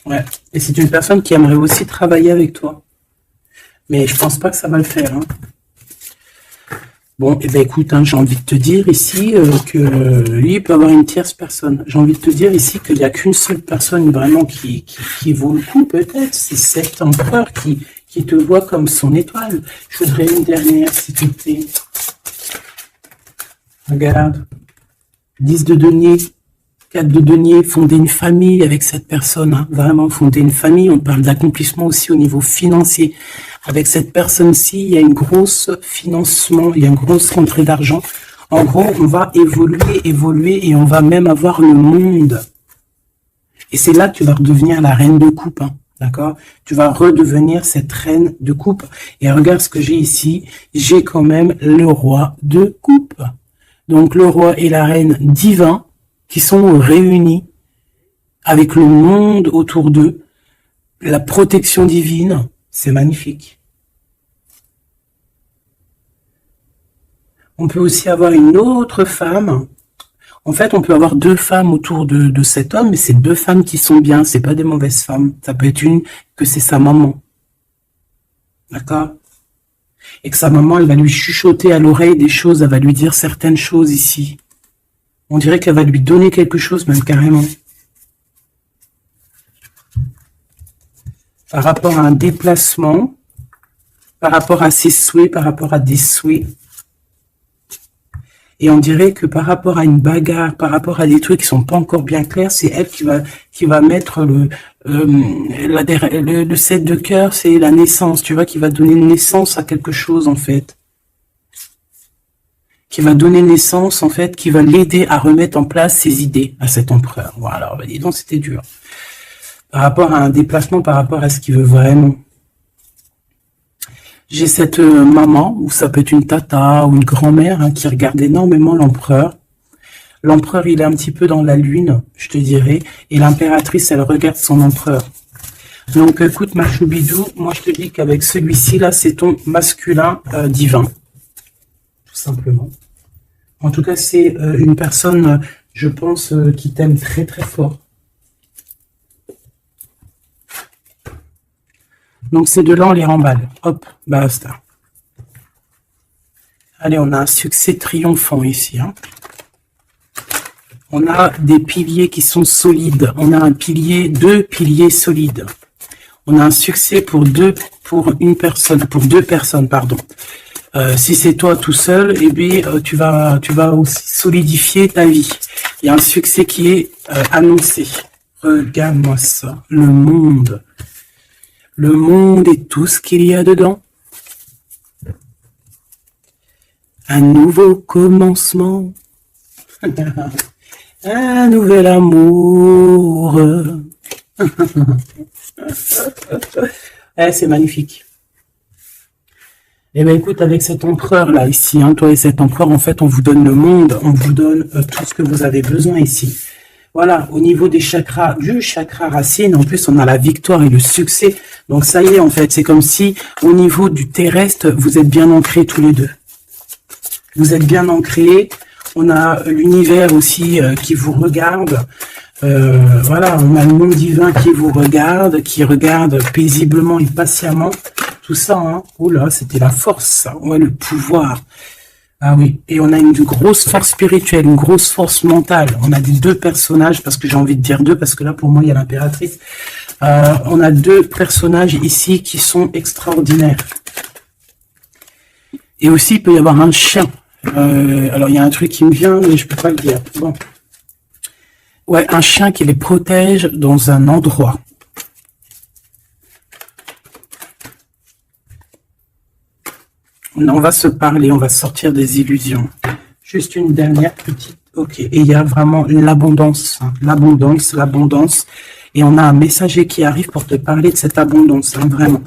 Ouais, et c'est une personne qui aimerait aussi travailler avec toi. Mais je pense pas que ça va le faire. Hein. Bon, et ben écoute, hein, j'ai envie de te dire ici que lui, il peut avoir une tierce personne. J'ai envie de te dire ici qu'il n'y a qu'une seule personne vraiment qui vaut le coup, peut-être. C'est cet empereur qui te voit comme son étoile. Je voudrais une dernière, s'il te plaît. Regarde. 10 de denier. 4 de denier. Fonder une famille avec cette personne. Hein. Vraiment, fonder une famille. On parle d'accomplissement aussi au niveau financier. Avec cette personne-ci, il y a une grosse financement, il y a une grosse rentrée d'argent. En gros, on va évoluer et on va même avoir le monde. Et c'est là que tu vas redevenir la reine de coupe, hein, d'accord? Tu vas redevenir cette reine de coupe. Et regarde ce que j'ai ici, j'ai quand même le roi de coupe. Donc le roi et la reine divins qui sont réunis avec le monde autour d'eux, la protection divine. C'est magnifique. On peut aussi avoir une autre femme. En fait, on peut avoir deux femmes autour de cet homme, mais c'est deux femmes qui sont bien. C'est pas des mauvaises femmes. Ça peut être une que c'est sa maman. D'accord? Et que sa maman, elle va lui chuchoter à l'oreille des choses. Elle va lui dire certaines choses ici. On dirait qu'elle va lui donner quelque chose, même carrément. Par rapport à un déplacement, par rapport à ses souhaits, par rapport à des souhaits. Et on dirait que par rapport à une bagarre, par rapport à des trucs qui sont pas encore bien clairs, c'est elle qui va mettre le 7 de cœur, c'est la naissance, tu vois, qui va donner naissance à quelque chose, en fait. Qui va donner naissance, en fait, qui va l'aider à remettre en place ses idées à cet empereur. Voilà, dis donc, c'était dur. Par rapport à un déplacement, par rapport à ce qu'il veut vraiment. J'ai cette maman, ou ça peut être une tata, ou une grand-mère, hein, qui regarde énormément l'empereur. L'empereur, il est un petit peu dans la lune, je te dirais, et l'impératrice, elle regarde son empereur. Donc, écoute, ma choubidou, moi, je te dis qu'avec celui-ci, là, c'est ton masculin divin. Tout simplement. En tout cas, c'est une personne, je pense, qui t'aime très, très fort. Donc ces deux-là, on les remballe. Hop, basta. Allez, on a un succès triomphant ici. Hein. On a des piliers qui sont solides. On a deux piliers solides. On a un succès pour deux personnes, pardon. Si c'est toi tout seul, eh bien, tu vas aussi solidifier ta vie. Il y a un succès qui est annoncé. Regarde-moi ça, le monde. Le monde et tout ce qu'il y a dedans. Un nouveau commencement. Un nouvel amour. C'est magnifique. Eh ben écoute, avec cet empereur là ici, hein, toi et cet empereur, en fait, on vous donne le monde, on vous donne tout ce que vous avez besoin ici. Voilà, au niveau des chakras, du chakra racine, en plus on a la victoire et le succès. Donc ça y est, en fait, c'est comme si au niveau du terrestre, vous êtes bien ancrés tous les deux. Vous êtes bien ancrés. On a l'univers aussi qui vous regarde. Voilà, on a le monde divin qui vous regarde, qui regarde paisiblement et patiemment. Tout ça, hein. Oula, c'était la force, ça. Ouais, le pouvoir. Ah oui, et on a une grosse force spirituelle, une grosse force mentale. On a des deux personnages, parce que j'ai envie de dire deux, parce que là, pour moi, il y a l'impératrice. On a deux personnages ici qui sont extraordinaires. Et aussi, il peut y avoir un chien. Alors, il y a un truc qui me vient, mais je peux pas le dire. Bon. Ouais, un chien qui les protège dans un endroit. On va se parler, on va sortir des illusions. Juste une dernière petite... Ok, et il y a vraiment l'abondance, hein, l'abondance, l'abondance. Et on a un messager qui arrive pour te parler de cette abondance, hein, vraiment.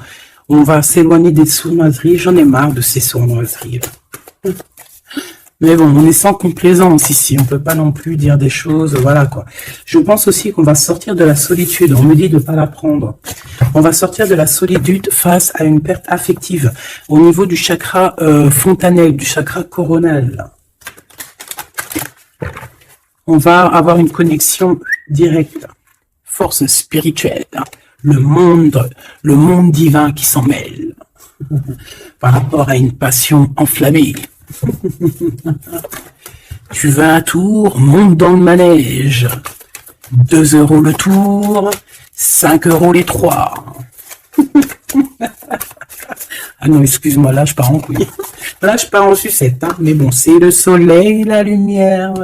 On va s'éloigner des sournoiseries. J'en ai marre de ces sournoiseries. Mais bon, on est sans complaisance ici. On peut pas non plus dire des choses, voilà quoi. Je pense aussi qu'on va sortir de la solitude. On me dit de ne pas la prendre. On va sortir de la solitude face à une perte affective au niveau du chakra fontanelle, du chakra coronal. On va avoir une connexion directe, force spirituelle, le monde divin qui s'en mêle par rapport à une passion enflammée. Tu veux un tour, monte dans le manège. 2 € le tour, 5 € les 3. Ah non, excuse-moi, là je pars en couille. Là je pars en sucette, hein. Mais bon, c'est le soleil, la lumière.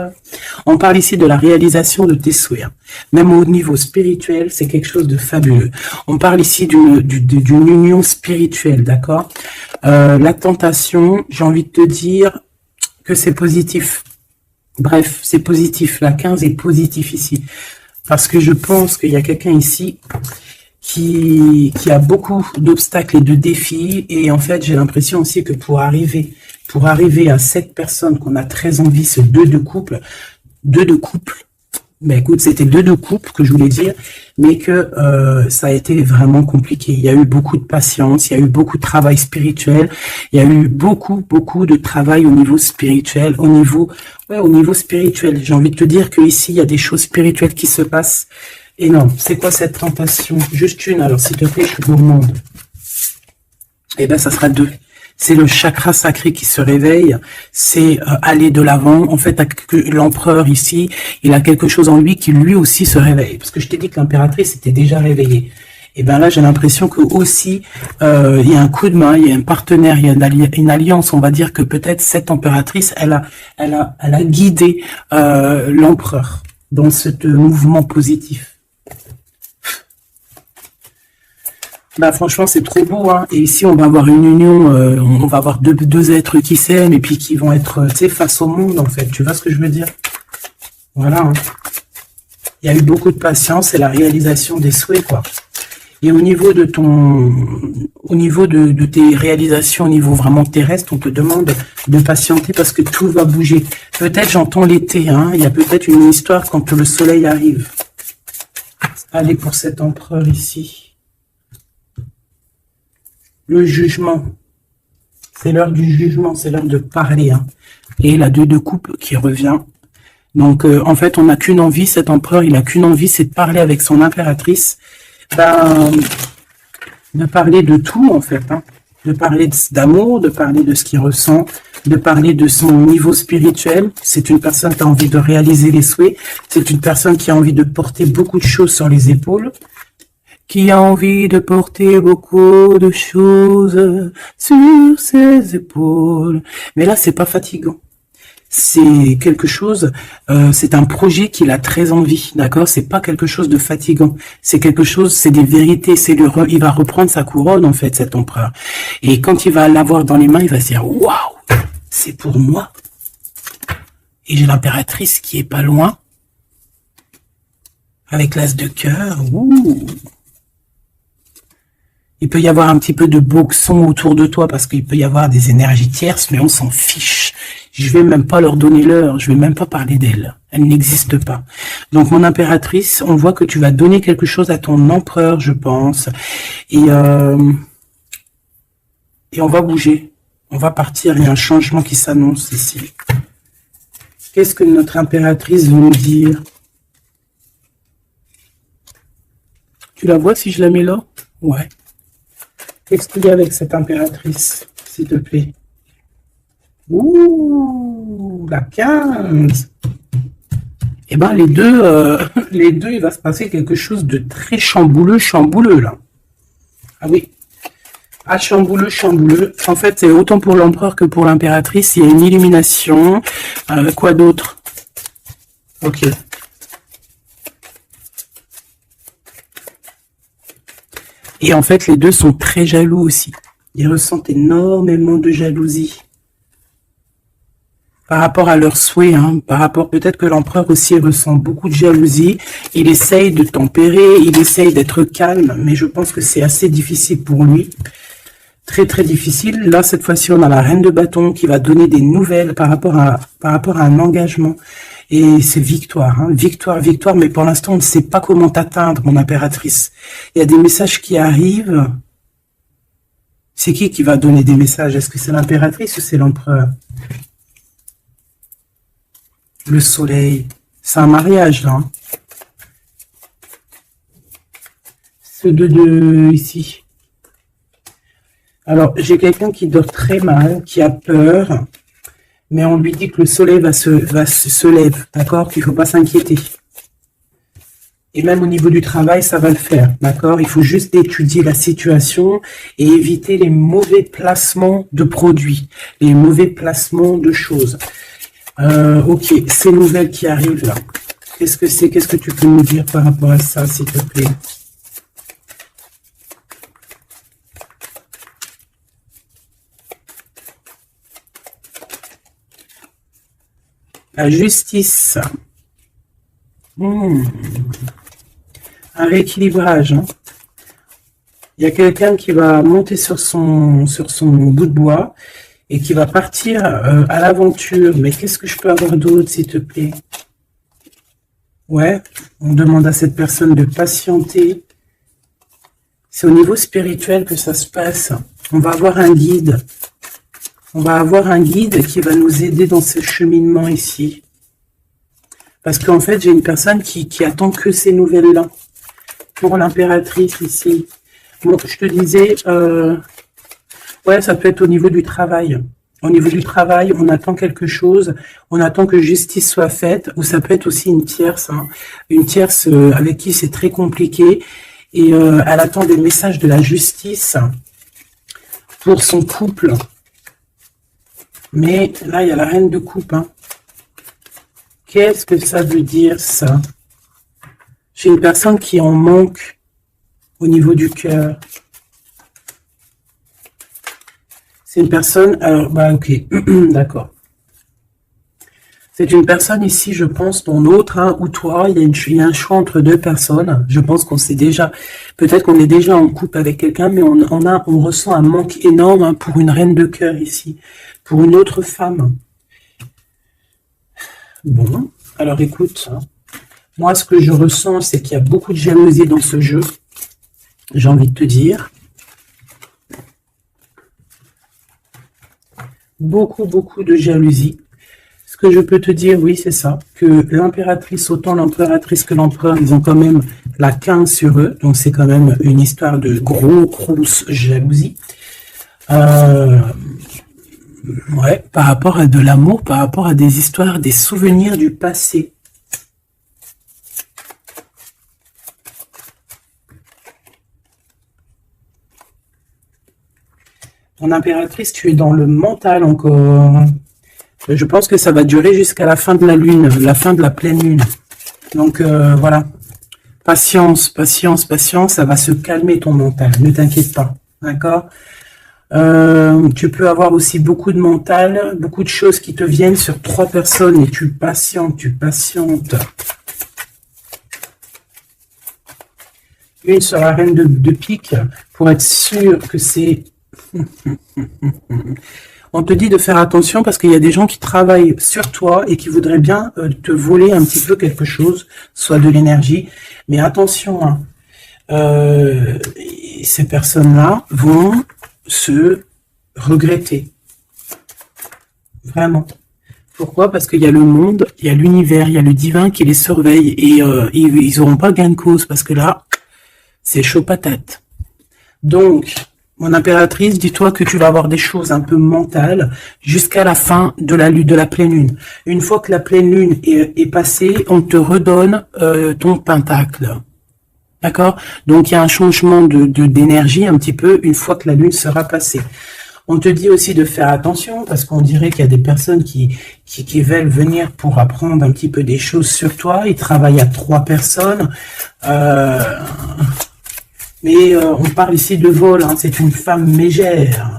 On parle ici de la réalisation de tes souhaits. Même au niveau spirituel, c'est quelque chose de fabuleux. On parle ici d'une union spirituelle, d'accord? La tentation, j'ai envie de te dire que c'est positif. Bref, c'est positif. La 15 est positif ici. Parce que je pense qu'il y a quelqu'un ici qui a beaucoup d'obstacles et de défis. Et en fait, j'ai l'impression aussi que pour arriver à cette personne qu'on a très envie, ce 2 de couple, ben écoute, c'était 2 de couple que je voulais dire, mais que ça a été vraiment compliqué. Il y a eu beaucoup de patience, il y a eu beaucoup de travail spirituel, il y a eu beaucoup de travail au niveau spirituel, au niveau spirituel. J'ai envie de te dire qu'ici, il y a des choses spirituelles qui se passent. Et non, c'est quoi cette tentation? Juste une, alors s'il te plaît, je suis gourmande. Eh ben, ça sera 2. C'est le chakra sacré qui se réveille, c'est aller de l'avant. En fait, l'empereur ici, il a quelque chose en lui qui lui aussi se réveille. Parce que je t'ai dit que l'impératrice était déjà réveillée. Et bien là, j'ai l'impression que aussi, il y a un coup de main, il y a un partenaire, il y a une alliance. On va dire que peut-être cette impératrice, elle a guidé l'empereur dans ce mouvement positif. Bah franchement c'est trop beau, hein. Et ici on va avoir une union, on va avoir deux êtres qui s'aiment et puis qui vont être, tu sais, face au monde en fait. Tu vois ce que je veux dire? Voilà, hein. Il y a eu beaucoup de patience et la réalisation des souhaits, quoi. Et au niveau de tes réalisations au niveau vraiment terrestre, on te demande de patienter parce que tout va bouger. Peut-être j'entends l'été, hein. Il y a peut-être une histoire quand le soleil arrive. Allez pour cet empereur ici. Le jugement, c'est l'heure du jugement, c'est l'heure de parler, hein. Et la 2 de coupe qui revient. Donc, en fait, on n'a qu'une envie, cet empereur, il n'a qu'une envie, c'est de parler avec son impératrice, de parler de tout, en fait, hein. De parler d'amour, de parler de ce qu'il ressent, de parler de son niveau spirituel. C'est une personne qui a envie de réaliser les souhaits, c'est une personne qui a envie de porter beaucoup de choses sur les épaules, qui a envie de porter beaucoup de choses sur ses épaules. Mais là, c'est pas fatigant. C'est quelque chose, c'est un projet qu'il a très envie, d'accord? C'est pas quelque chose de fatigant. C'est quelque chose, c'est des vérités. Il va reprendre sa couronne, en fait, cet empereur. Et quand il va l'avoir dans les mains, il va se dire, waouh, c'est pour moi. Et j'ai l'impératrice qui est pas loin, avec l'as de cœur. Ouh. Il peut y avoir un petit peu de boxon autour de toi parce qu'il peut y avoir des énergies tierces, mais on s'en fiche. Je vais même pas leur donner l'heure, je vais même pas parler d'elle. Elle n'existe pas. Donc mon impératrice, on voit que tu vas donner quelque chose à ton empereur, je pense. Et on va bouger. On va partir, il y a un changement qui s'annonce ici. Qu'est-ce que notre impératrice veut nous dire? Tu la vois si je la mets là? Ouais. Qu'est-ce qu'il y a avec cette impératrice, s'il te plaît? Ouh, la 15. Eh ben les deux, il va se passer quelque chose de très chambouleux là. Ah oui. Ah, chambouleux. En fait, c'est autant pour l'empereur que pour l'impératrice. Il y a une illumination. Quoi d'autre? Ok. Et en fait, les deux sont très jaloux aussi. Ils ressentent énormément de jalousie. Par rapport à leurs souhaits, hein, par rapport, peut-être que l'empereur aussi ressent beaucoup de jalousie. Il essaye de tempérer, il essaye d'être calme, mais je pense que c'est assez difficile pour lui. Très très difficile. Là, cette fois-ci, on a la reine de bâton qui va donner des nouvelles par rapport à un engagement. Et c'est victoire, hein. Victoire, mais pour l'instant, on ne sait pas comment t'atteindre, mon impératrice. Il y a des messages qui arrivent. C'est qui va donner des messages? Est-ce que c'est l'impératrice ou c'est l'empereur? Le soleil. C'est un mariage, là. Hein. Ce 2 ici. Alors, j'ai quelqu'un qui dort très mal, qui a peur, mais on lui dit que le soleil se lève, d'accord? Qu'il ne faut pas s'inquiéter. Et même au niveau du travail, ça va le faire, d'accord? Il faut juste étudier la situation et éviter les mauvais placements de produits, les mauvais placements de choses. Ok, ces nouvelles qui arrivent là, qu'est-ce que c'est? Qu'est-ce que tu peux nous dire par rapport à ça, s'il te plaît? La justice. Un rééquilibrage. Hein. Il y a quelqu'un qui va monter sur son bout de bois et qui va partir à l'aventure. Mais qu'est-ce que je peux avoir d'autre, s'il te plaît? Ouais, on demande à cette personne de patienter. C'est au niveau spirituel que ça se passe. On va avoir un guide. On va avoir un guide qui va nous aider dans ce cheminement ici. Parce qu'en fait, j'ai une personne qui attend que ces nouvelles-là. Pour l'impératrice ici. Bon, je te disais, ouais, ça peut être au niveau du travail. Au niveau du travail, on attend quelque chose, on attend que justice soit faite, ou ça peut être aussi une tierce. Hein, une tierce avec qui c'est très compliqué. Et elle attend des messages de la justice pour son couple. Mais là, il y a la reine de coupe. Hein. Qu'est-ce que ça veut dire, ça? J'ai une personne qui en manque au niveau du cœur. C'est une personne... Alors, bah ok, d'accord. C'est une personne ici, je pense, dont l'autre, hein, ou toi, il y a un choix entre deux personnes. Je pense qu'on sait déjà... Peut-être qu'on est déjà en couple avec quelqu'un, mais on ressent un manque énorme hein, pour une reine de cœur ici. Pour une autre femme. Bon, alors écoute, hein, moi ce que je ressens, c'est qu'il y a beaucoup de jalousie dans ce jeu. J'ai envie de te dire. Beaucoup de jalousie. Ce que je peux te dire, oui, c'est ça, que l'impératrice, autant l'impératrice que l'empereur, ils ont quand même la 15 sur eux, donc c'est quand même une histoire de grosse jalousie. Ouais, par rapport à de l'amour, par rapport à des histoires, des souvenirs du passé. Ton impératrice, tu es dans le mental encore. Je pense que ça va durer jusqu'à la fin de la lune, la fin de la pleine lune. Donc voilà, patience, ça va se calmer ton mental, ne t'inquiète pas, d'accord? Tu peux avoir aussi beaucoup de mental, beaucoup de choses qui te viennent sur 3 personnes et tu patientes. Une sur la reine de pique pour être sûr que c'est... On te dit de faire attention parce qu'il y a des gens qui travaillent sur toi et qui voudraient bien te voler un petit peu quelque chose, soit de l'énergie. Mais attention, hein, ces personnes-là vont se regretter. Vraiment. Pourquoi? Parce qu'il y a le monde, il y a l'univers, il y a le divin qui les surveille et ils n'auront pas gain de cause parce que là, c'est chaud patate. Donc, mon impératrice, dis-toi que tu vas avoir des choses un peu mentales jusqu'à la fin de la lune, de la pleine lune. Une fois que la pleine lune est passée, on te redonne ton pentacle. D'accord? Donc, il y a un changement d'énergie un petit peu une fois que la lune sera passée. On te dit aussi de faire attention parce qu'on dirait qu'il y a des personnes qui veulent venir pour apprendre un petit peu des choses sur toi. Ils travaillent à 3 personnes. Mais on parle ici de vol. Hein. C'est une femme mégère.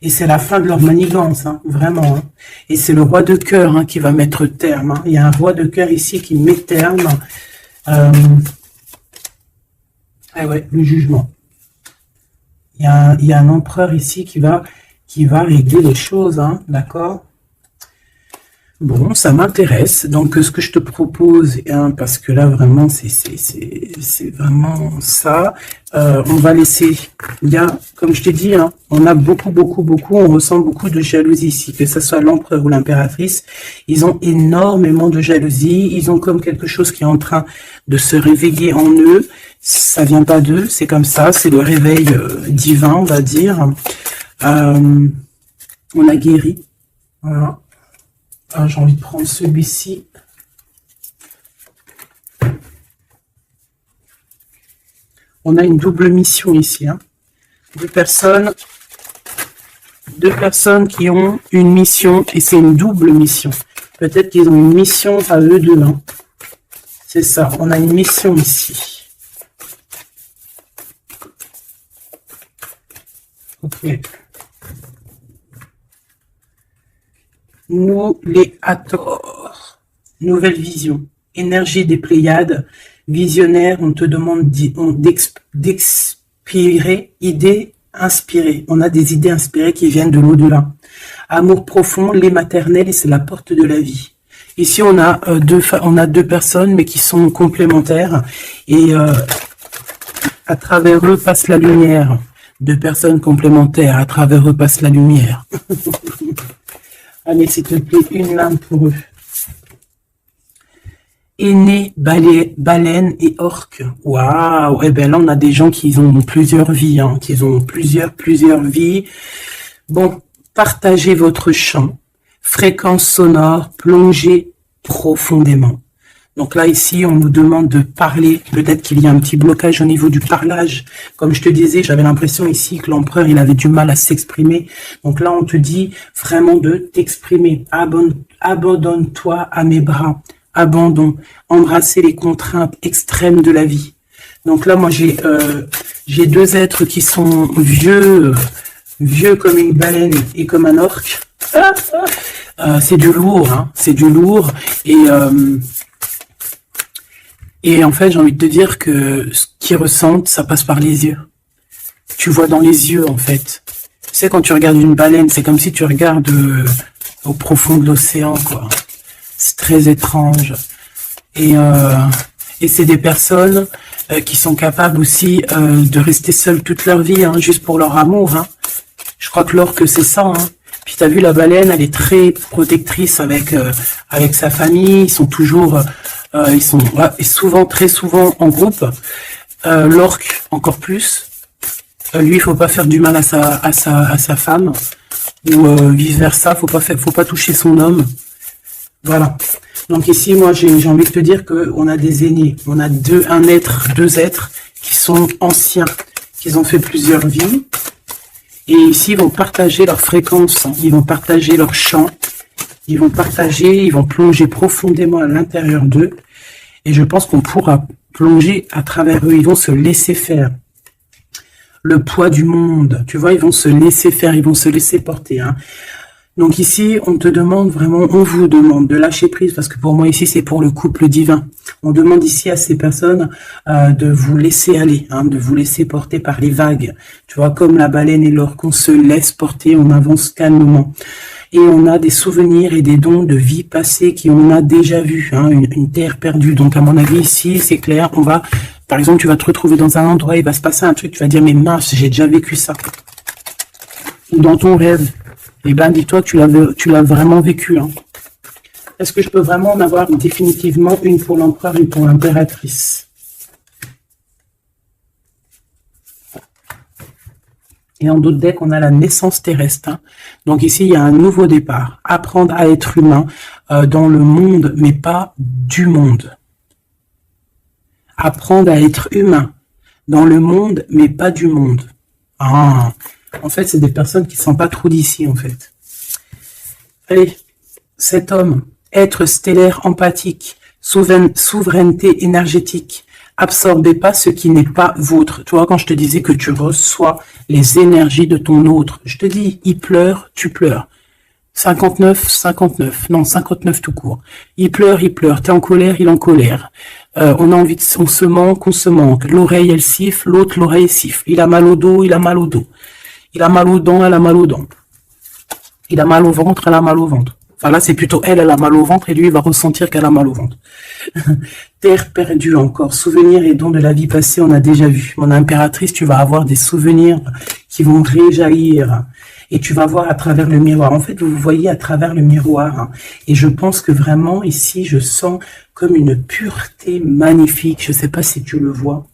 Et c'est la fin de leur manigance, hein, vraiment. Hein. Et c'est le roi de cœur hein, qui va mettre terme. Hein. Il y a un roi de cœur ici qui met terme. Ah ouais, le jugement. Il y a un empereur ici qui va régler les choses, hein, d'accord? Bon, ça m'intéresse. Donc, ce que je te propose, hein, parce que là, vraiment, c'est vraiment ça. On va laisser, il y a, comme je t'ai dit, hein, on a beaucoup, on ressent beaucoup de jalousie ici, que ce soit l'empereur ou l'impératrice. Ils ont énormément de jalousie. Ils ont comme quelque chose qui est en train de se réveiller en eux. Ça vient pas d'eux, c'est comme ça, c'est le réveil divin, on va dire. On a guéri. Voilà. Ah, j'ai envie de prendre celui-ci. On a une double mission ici. Hein. Deux personnes qui ont une mission, et c'est une double mission. Peut-être qu'ils ont une mission à eux deux. Hein. C'est ça, on a une mission ici. Ok. Nous, les Hathor. Nouvelle vision. Énergie des Pléiades. Visionnaire, on te demande d'expirer, idées inspirées. On a des idées inspirées qui viennent de l'au-delà. Amour profond, lait maternel, et c'est la porte de la vie. Ici, on a deux personnes, mais qui sont complémentaires. Et à travers eux passe la lumière. 2 personnes complémentaires, à travers eux passe la lumière. Allez, s'il te plaît, une lame pour eux. Aîné, baleine et orque. Waouh! Eh bien là, on a des gens qui ont plusieurs vies, hein, qui ont plusieurs vies. Bon, partagez votre champ. Fréquence sonore, plongez profondément. Donc là, ici, on nous demande de parler. Peut-être qu'il y a un petit blocage au niveau du parlage. Comme je te disais, j'avais l'impression ici que l'empereur, il avait du mal à s'exprimer. Donc là, on te dit vraiment de t'exprimer. Abandonne-toi à mes bras. Abandon. Embrasser les contraintes extrêmes de la vie. Donc là, moi, j'ai 2 êtres qui sont vieux comme une baleine et comme un orque. C'est du lourd, hein. C'est du lourd. Et en fait, j'ai envie de te dire que ce qu'ils ressentent, ça passe par les yeux. Tu vois dans les yeux, en fait. Tu sais, quand tu regardes une baleine, c'est comme si tu regardes au profond de l'océan, quoi. C'est très étrange. Et c'est des personnes qui sont capables aussi de rester seules toute leur vie, hein, juste pour leur amour. Hein. Je crois que l'orque, c'est ça. Hein. Puis t'as vu, la baleine, elle est très protectrice avec sa famille. Ils sont toujours... ils sont très souvent en groupe. L'orque encore plus. Lui, il faut pas faire du mal à sa femme ou vice versa. Faut pas toucher son homme. Voilà. Donc ici, moi, j'ai envie de te dire que on a des aînés. On a deux êtres qui sont anciens, qui ont fait plusieurs vies. Et ici, ils vont partager leur fréquence. Ils vont partager leur chant. Ils vont plonger profondément à l'intérieur d'eux. Et je pense qu'on pourra plonger à travers eux. Ils vont se laisser faire. Le poids du monde. Tu vois, ils vont se laisser faire. Ils vont se laisser porter. Hein. Donc ici, on te demande vraiment, on vous demande de lâcher prise, parce que pour moi ici, c'est pour le couple divin. On demande ici à ces personnes de vous laisser aller, hein, de vous laisser porter par les vagues. Tu vois, comme la baleine et l'orque, on se laisse porter, on avance calmement. Et on a des souvenirs et des dons de vie passée qu'on a déjà vus, hein, une terre perdue. Donc à mon avis, ici, c'est clair, on va, par exemple, tu vas te retrouver dans un endroit, il va se passer un truc, tu vas dire, mais mince, j'ai déjà vécu ça. Ou dans ton rêve, eh ben, dis-toi que tu l'as vraiment vécu. Hein. Est-ce que je peux vraiment en avoir définitivement une pour l'empereur et pour l'impératrice? Et en d'autres decks, on a la naissance terrestre. Hein. Donc ici, il y a un nouveau départ. Apprendre à être humain dans le monde, mais pas du monde. Apprendre à être humain dans le monde, mais pas du monde. Ah, en fait, c'est des personnes qui ne sont pas trop d'ici, en fait. Allez, cet homme, être stellaire empathique, souveraineté énergétique, absorbez pas ce qui n'est pas vôtre. Tu vois, quand je te disais que tu reçois les énergies de ton autre, je te dis, il pleure, tu pleures. 59, 59, non, 59 tout court. Il pleure, t'es en colère, il est en colère. On a envie de, on se manque, l'oreille elle siffle, l'autre l'oreille siffle. Il a mal au dos, il a mal au dos. Il a mal aux dents, elle a mal aux dents. Il a mal au ventre, elle a mal au ventre. Enfin là, c'est plutôt elle a mal au ventre et lui, il va ressentir qu'elle a mal au ventre. Terre perdue encore, souvenirs et dons de la vie passée, on a déjà vu. Mon impératrice, tu vas avoir des souvenirs qui vont réjaillir. Et tu vas voir à travers le miroir. En fait, vous voyez à travers le miroir. Hein. Et je pense que vraiment, ici, je sens comme une pureté magnifique. Je ne sais pas si tu le vois.